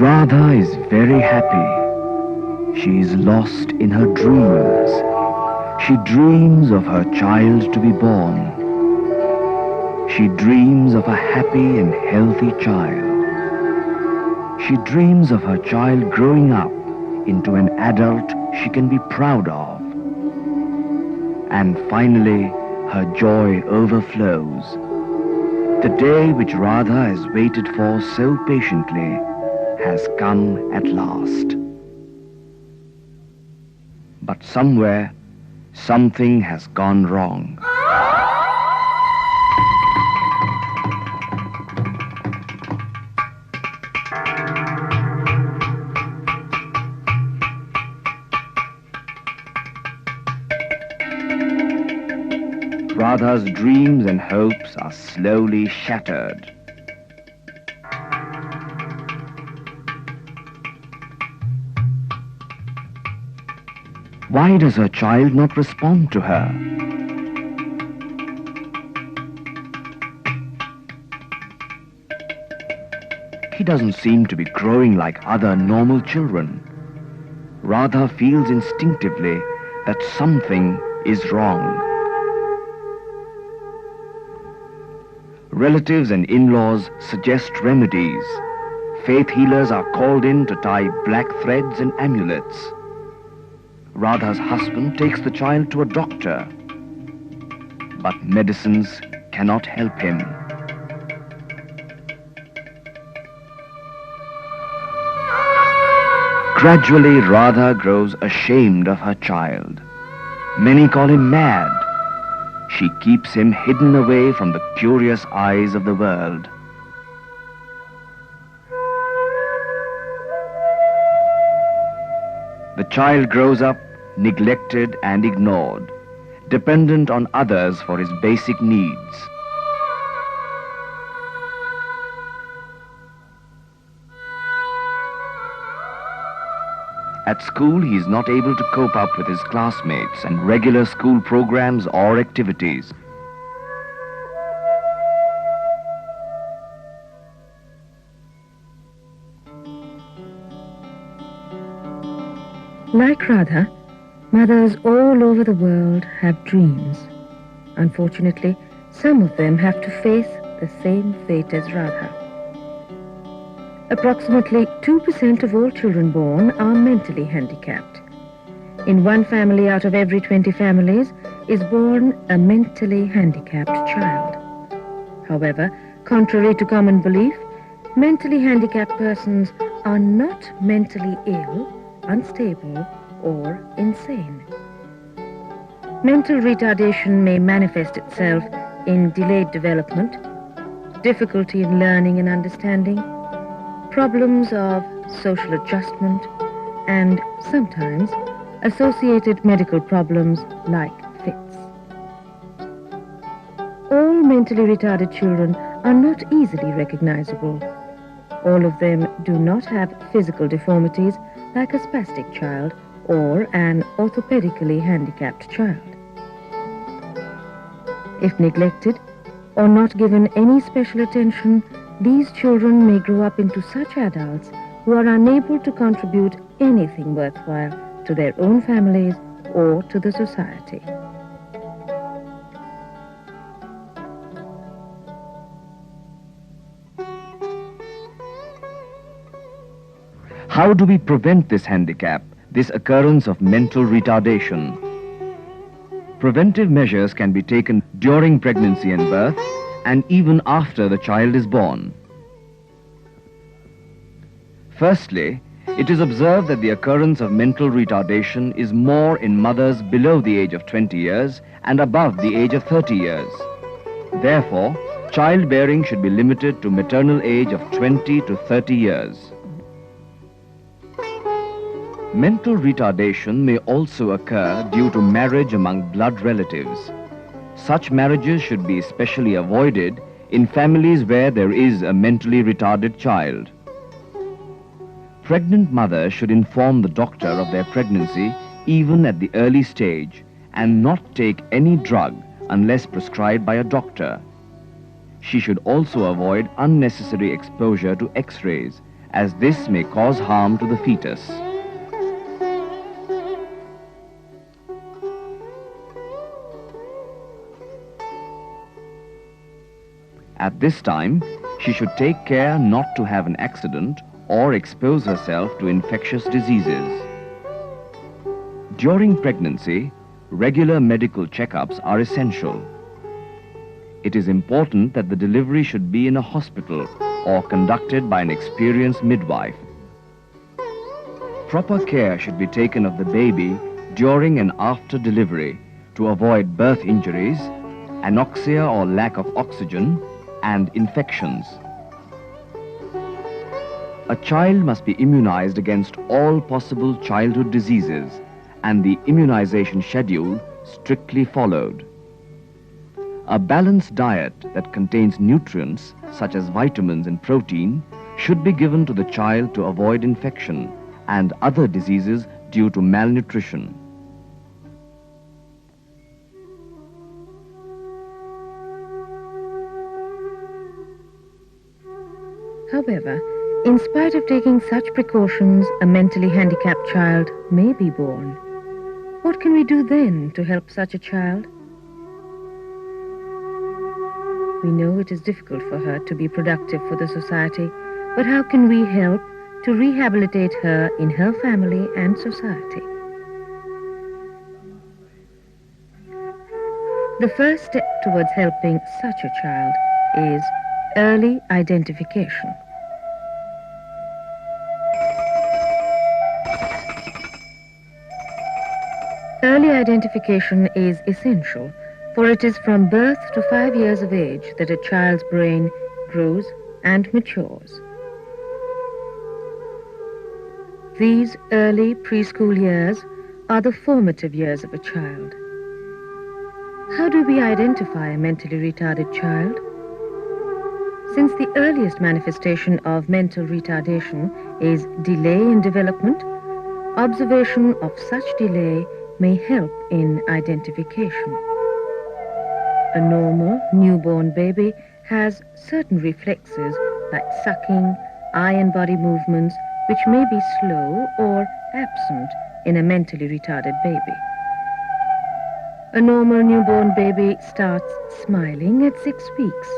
Radha is very happy. She is lost in her dreams. She dreams of her child to be born. She dreams of a happy and healthy child. She dreams of her child growing up into an adult she can be proud of. And finally, her joy overflows. The day which Radha has waited for so patiently has come at last. But somewhere, something has gone wrong. Radha's dreams and hopes are slowly shattered. Why does her child not respond to her? He doesn't seem to be growing like other normal children. Radha feels instinctively that something is wrong. Relatives and in-laws suggest remedies. Faith healers are called in to tie black threads and amulets. Radha's husband takes the child to a doctor, but medicines cannot help him. Gradually, Radha grows ashamed of her child. Many call him mad. She keeps him hidden away from the curious eyes of the world. The child grows up neglected and ignored, dependent on others for his basic needs. At school, he is not able to cope up with his classmates and regular school programs or activities. Like Radha, mothers all over the world have dreams. Unfortunately, some of them have to face the same fate as Radha. Approximately 2% of all children born are mentally handicapped. In one family out of every 20 families is born a mentally handicapped child. However, contrary to common belief, mentally handicapped persons are not mentally ill, unstable, or insane. Mental retardation may manifest itself in delayed development, difficulty in learning and understanding, problems of social adjustment, and sometimes associated medical problems like fits. All mentally retarded children are not easily recognizable. All of them do not have physical deformities like a spastic child or an orthopedically handicapped child. If neglected or not given any special attention, these children may grow up into such adults who are unable to contribute anything worthwhile to their own families or to the society. How do we prevent this handicap, this occurrence of mental retardation? Preventive measures can be taken during pregnancy and birth, and even after the child is born. Firstly, it is observed that the occurrence of mental retardation is more in mothers below the age of 20 years and above the age of 30 years. Therefore, childbearing should be limited to maternal age of 20 to 30 years. Mental retardation may also occur due to marriage among blood relatives. Such marriages should be especially avoided in families where there is a mentally retarded child. Pregnant mothers should inform the doctor of their pregnancy even at the early stage and not take any drug unless prescribed by a doctor. She should also avoid unnecessary exposure to X-rays, as this may cause harm to the fetus. At this time, she should take care not to have an accident or expose herself to infectious diseases. During pregnancy, regular medical checkups are essential. It is important that the delivery should be in a hospital or conducted by an experienced midwife. Proper care should be taken of the baby during and after delivery to avoid birth injuries, anoxia or lack of oxygen, and infections. A child must be immunized against all possible childhood diseases and the immunization schedule strictly followed. A balanced diet that contains nutrients such as vitamins and protein should be given to the child to avoid infection and other diseases due to malnutrition. However, in spite of taking such precautions, a mentally handicapped child may be born. What can we do then to help such a child? We know it is difficult for her to be productive for the society, but how can we help to rehabilitate her in her family and society? The first step towards helping such a child is early identification. Early identification is essential, for it is from birth to 5 years of age that a child's brain grows and matures. These early preschool years are the formative years of a child. How do we identify a mentally retarded child? Since the earliest manifestation of mental retardation is delay in development, observation of such delay may help in identification. A normal newborn baby has certain reflexes like sucking, eye and body movements which may be slow or absent in a mentally retarded baby. A normal newborn baby starts smiling at 6 weeks,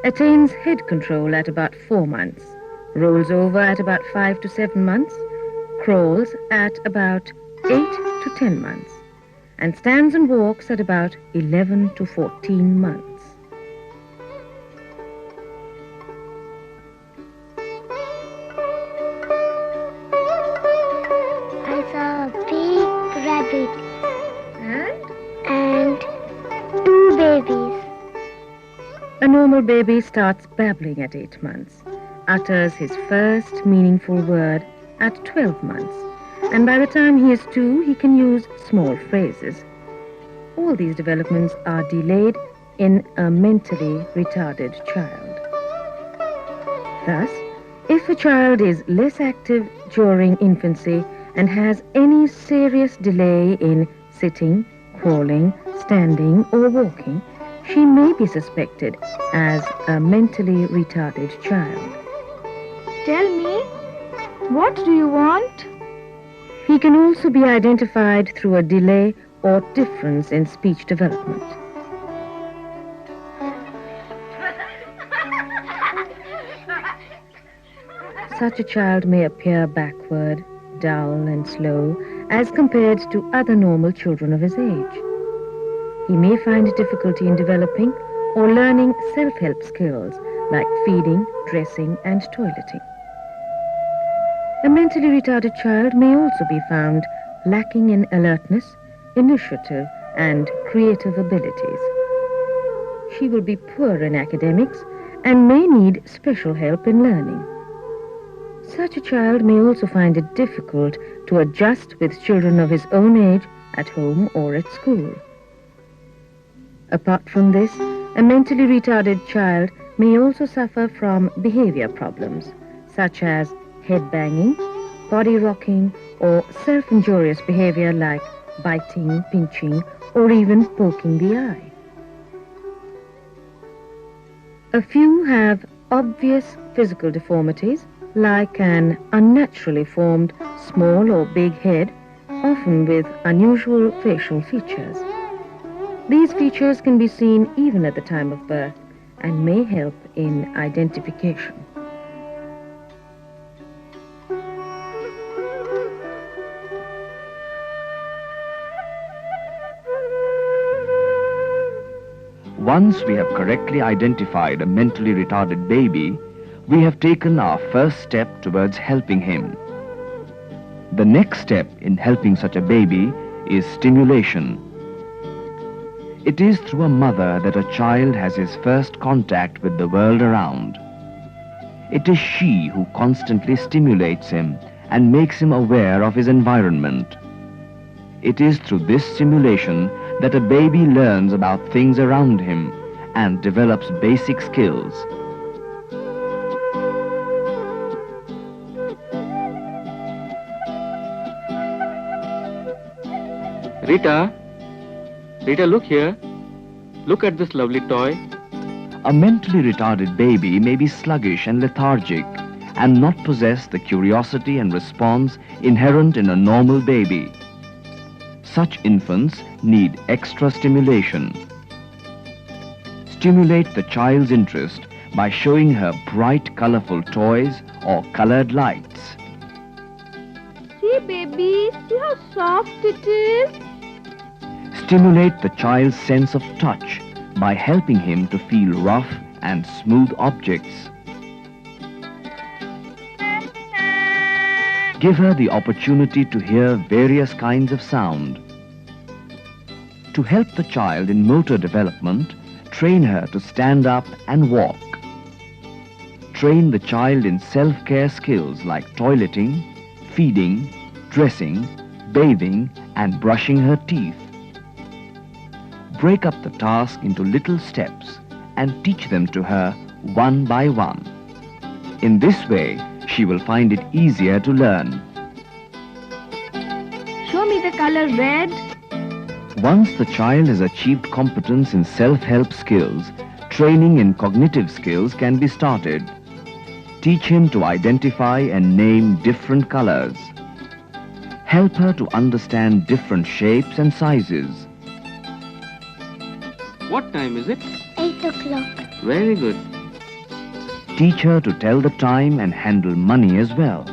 attains head control at about 4 months, rolls over at about 5 to 7 months, crawls at about 8 to 10 months, and stands and walks at about 11 to 14 months. I saw a big rabbit and 2 babies. A normal baby starts babbling at 8 months, utters his first meaningful word at 12 months, and by the time he is 2, he can use small phrases. All these developments are delayed in a mentally retarded child. Thus, if a child is less active during infancy and has any serious delay in sitting, crawling, standing, or walking, she may be suspected as a mentally retarded child. Tell me, what do you want? He can also be identified through a delay or difference in speech development. Such a child may appear backward, dull and slow as compared to other normal children of his age. He may find difficulty in developing or learning self-help skills like feeding, dressing, and toileting. A mentally retarded child may also be found lacking in alertness, initiative, and creative abilities. She will be poor in academics and may need special help in learning. Such a child may also find it difficult to adjust with children of his own age at home or at school. Apart from this, a mentally retarded child may also suffer from behavior problems, such as head banging, body rocking, or self-injurious behavior like biting, pinching, or even poking the eye. A few have obvious physical deformities, like an unnaturally formed small or big head, often with unusual facial features. These features can be seen even at the time of birth and may help in identification. Once we have correctly identified a mentally retarded baby, we have taken our first step towards helping him. The next step in helping such a baby is stimulation. It is through a mother that a child has his first contact with the world around. It is she who constantly stimulates him and makes him aware of his environment. It is through this stimulation that a baby learns about things around him and develops basic skills. Rita, look here. Look at this lovely toy. A mentally retarded baby may be sluggish and lethargic and not possess the curiosity and response inherent in a normal baby. Such infants need extra stimulation. Stimulate the child's interest by showing her bright, colorful toys or colored lights. See, baby, see how soft it is? Stimulate the child's sense of touch by helping him to feel rough and smooth objects. Give her the opportunity to hear various kinds of sound. To help the child in motor development, train her to stand up and walk. Train the child in self-care skills like toileting, feeding, dressing, bathing, and brushing her teeth. Break up the task into little steps and teach them to her one by one. In this way, she will find it easier to learn. Show me the color red. Once the child has achieved competence in self-help skills, training in cognitive skills can be started. Teach him to identify and name different colors. Help her to understand different shapes and sizes. What time is it? 8 o'clock. Very good. Teach her to tell the time and handle money as well.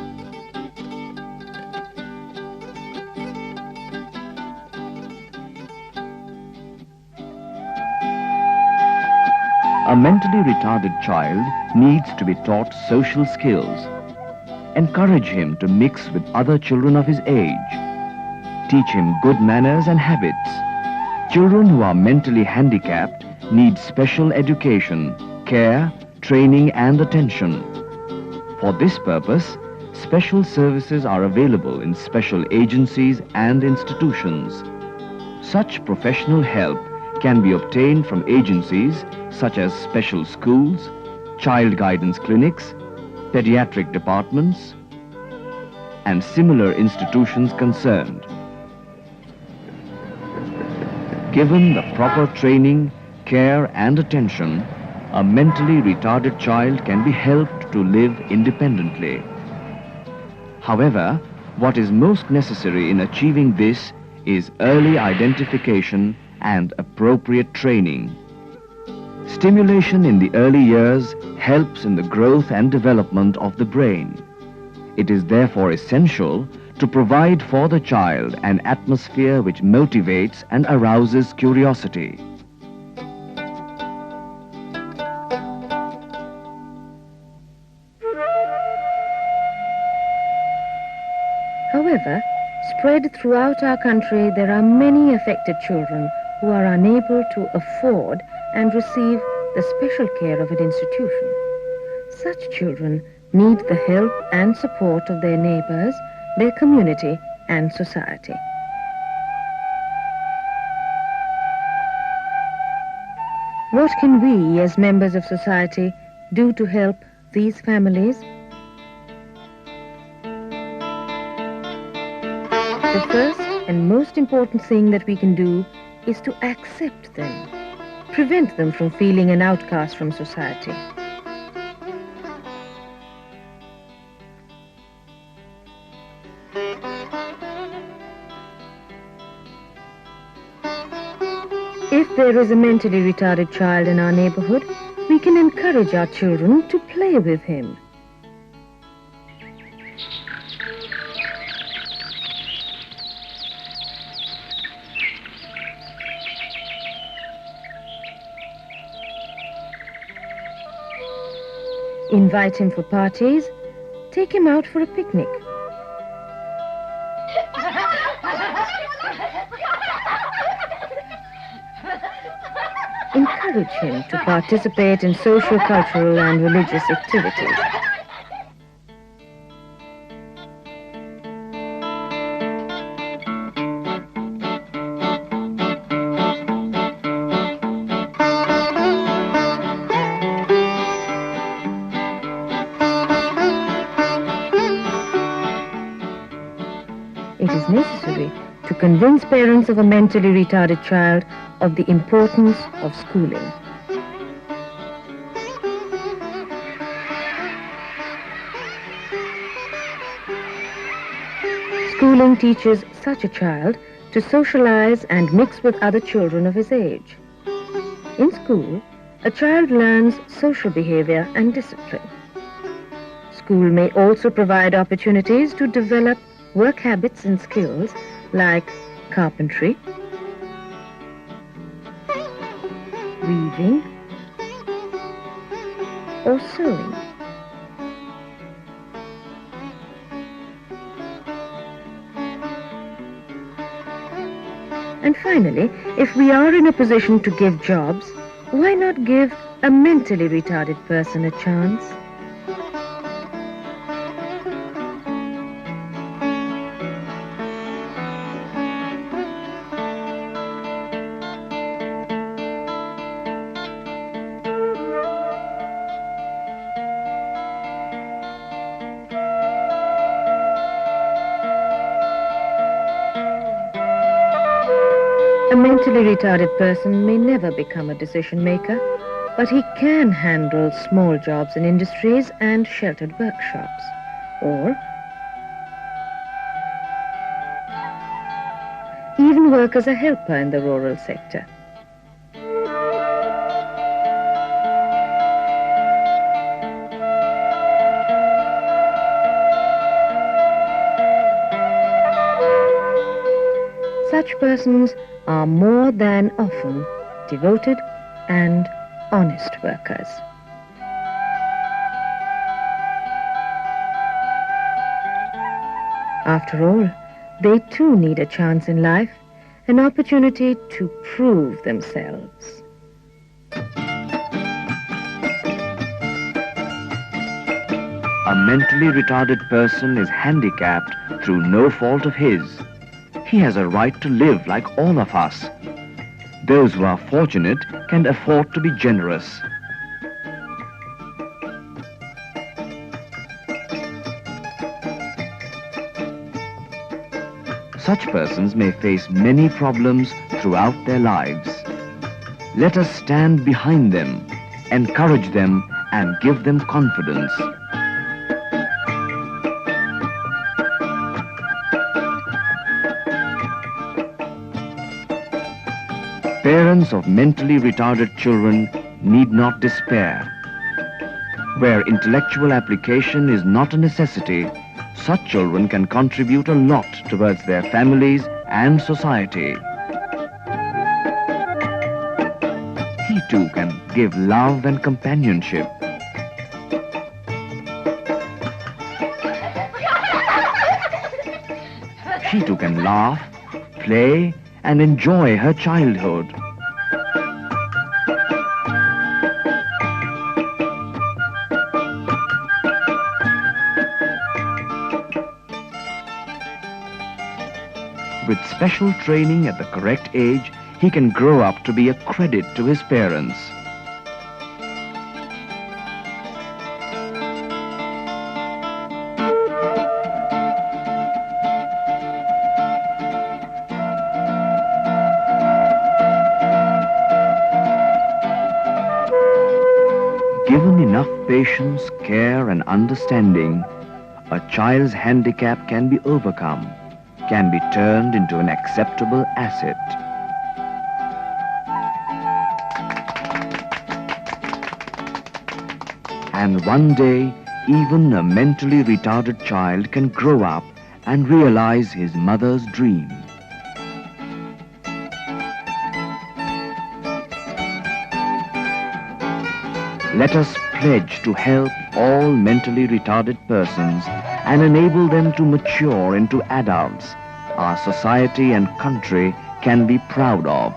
A mentally retarded child needs to be taught social skills. Encourage him to mix with other children of his age. Teach him good manners and habits. Children who are mentally handicapped need special education, care, training and attention. For this purpose, special services are available in special agencies and institutions. Such professional help can be obtained from agencies such as special schools, child guidance clinics, pediatric departments, and similar institutions concerned. Given the proper training, care and attention, a mentally retarded child can be helped to live independently. However, what is most necessary in achieving this is early identification and appropriate training. Stimulation in the early years helps in the growth and development of the brain. It is therefore essential to provide for the child an atmosphere which motivates and arouses curiosity. However, spread throughout our country, there are many affected children who are unable to afford and receive the special care of an institution. Such children need the help and support of their neighbors, their community and society. What can we, as members of society, do to help these families? The first and most important thing that we can do is to accept them. prevent them from feeling an outcast from society. If there is a mentally retarded child in our neighborhood, we can encourage our children to play with him. Invite him for parties, take him out for a picnic. Encourage him to participate in social, cultural, and religious activities. It is necessary to convince parents of a mentally retarded child of the importance of schooling. Schooling teaches such a child to socialize and mix with other children of his age. In school, a child learns social behavior and discipline. School may also provide opportunities to develop work habits and skills like carpentry, weaving, or sewing. And finally, if we are in a position to give jobs, why not give a mentally retarded person a chance? A mentally retarded person may never become a decision maker, but he can handle small jobs in industries and sheltered workshops, or even work as a helper in the rural sector. Such persons are more than often devoted and honest workers. After all, they too need a chance in life, an opportunity to prove themselves. A mentally retarded person is handicapped through no fault of his. He has a right to live like all of us. Those who are fortunate can afford to be generous. Such persons may face many problems throughout their lives. Let us stand behind them, encourage them, and give them confidence. Parents of mentally retarded children need not despair. Where intellectual application is not a necessity, such children can contribute a lot towards their families and society. He too can give love and companionship. She too can laugh, play, and enjoy her childhood. With special training at the correct age, he can grow up to be a credit to his parents. given enough patience, care and understanding, a child's handicap can be overcome, can be turned into an acceptable asset. And one day, even a mentally retarded child can grow up and realize his mother's dream. Let us pledge to help all mentally retarded persons and enable them to mature into adults our society and country can be proud of.